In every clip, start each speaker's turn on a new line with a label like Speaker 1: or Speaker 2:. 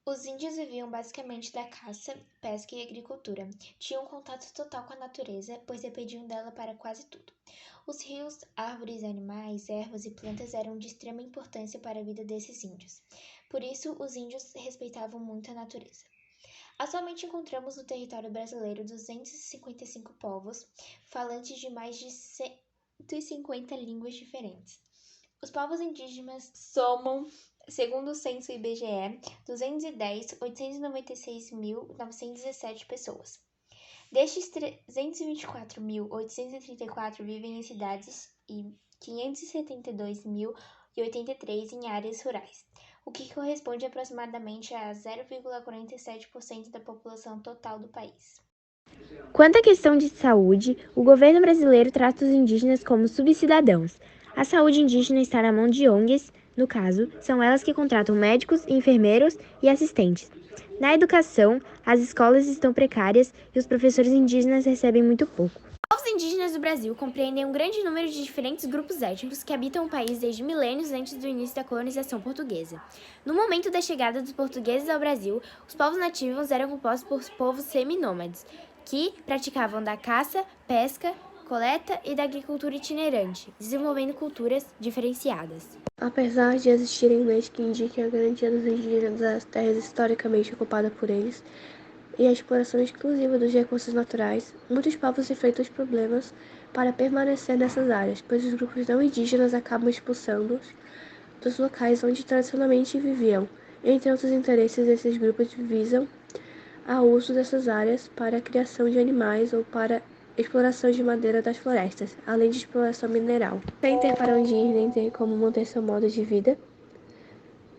Speaker 1: Os índios viviam basicamente da caça, pesca e agricultura. Tinham contato total com a natureza, pois dependiam dela para quase tudo. Os rios, árvores, animais, ervas e plantas eram de extrema importância para a vida desses índios. Por isso, os índios respeitavam muito a natureza. Atualmente encontramos no território brasileiro 255 povos, falantes de mais de 150 línguas diferentes. Os povos indígenas somam, segundo o censo IBGE, 210.896.917 pessoas. Destes, 324.834 vivem em cidades e 572.083 em áreas rurais, o que corresponde aproximadamente a 0,47% da população total do país.
Speaker 2: Quanto à questão de saúde, o governo brasileiro trata os indígenas como subcidadãos. A saúde indígena está na mão de ONGs, no caso, são elas que contratam médicos, enfermeiros e assistentes. Na educação, as escolas estão precárias e os professores indígenas recebem muito pouco. Os povos indígenas do Brasil compreendem um grande número de diferentes grupos étnicos que habitam o país desde milênios antes do início da colonização portuguesa. No momento da chegada dos portugueses ao Brasil, os povos nativos eram compostos por povos seminômades, que praticavam da caça, pesca, coleta e da agricultura itinerante, desenvolvendo culturas diferenciadas. Apesar de existirem leis que indiquem a garantia dos indígenas das terras historicamente ocupadas por eles e a exploração exclusiva dos recursos naturais, muitos povos enfrentam os problemas para permanecer nessas áreas, pois os grupos não indígenas acabam expulsando-os dos locais onde tradicionalmente viviam. Entre outros interesses, esses grupos visam ao uso dessas áreas para a criação de animais ou para exploração de madeira das florestas, além de exploração mineral. Sem ter para onde ir nem ter como manter seu modo de vida,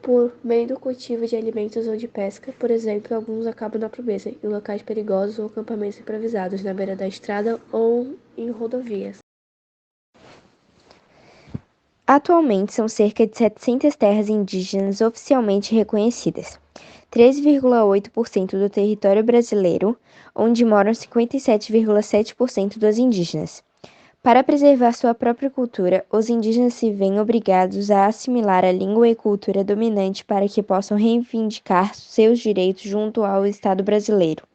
Speaker 2: por meio do cultivo de alimentos ou de pesca, por exemplo, alguns acabam na pobreza, em locais perigosos ou acampamentos improvisados na beira da estrada ou em rodovias. Atualmente são cerca de 700 terras indígenas oficialmente reconhecidas, 3,8% do território brasileiro, onde moram 57,7% dos indígenas. Para preservar sua própria cultura, os indígenas se veem obrigados a assimilar a língua e cultura dominante para que possam reivindicar seus direitos junto ao Estado brasileiro.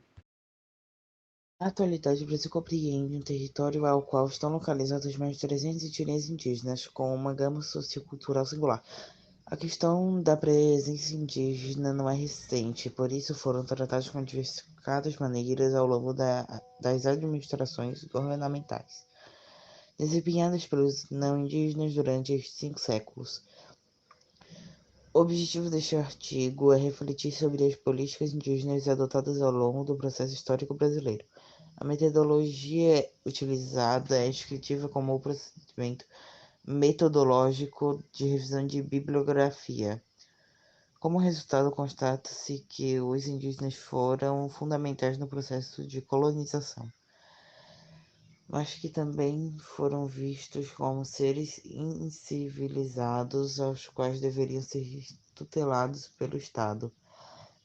Speaker 3: Na atualidade, o Brasil compreende um território ao qual estão localizadas mais de 300 etnias indígenas, com uma gama sociocultural singular. A questão da presença indígena não é recente, por isso foram tratados com diversificadas maneiras ao longo das administrações governamentais, desempenhadas pelos não indígenas durante estes 5 séculos. O objetivo deste artigo é refletir sobre as políticas indígenas adotadas ao longo do processo histórico brasileiro. A metodologia utilizada é descritiva como o procedimento metodológico de revisão de bibliografia. Como resultado, constata-se que os indígenas foram fundamentais no processo de colonização, mas que também foram vistos como seres incivilizados aos quais deveriam ser tutelados pelo Estado.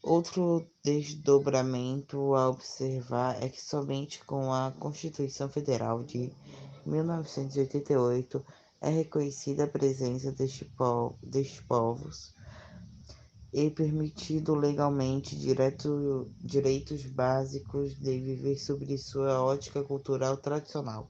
Speaker 3: Outro desdobramento a observar é que somente com a Constituição Federal de 1988 é reconhecida a presença destes povos e permitido legalmente direitos básicos de viver sobre sua ótica cultural tradicional.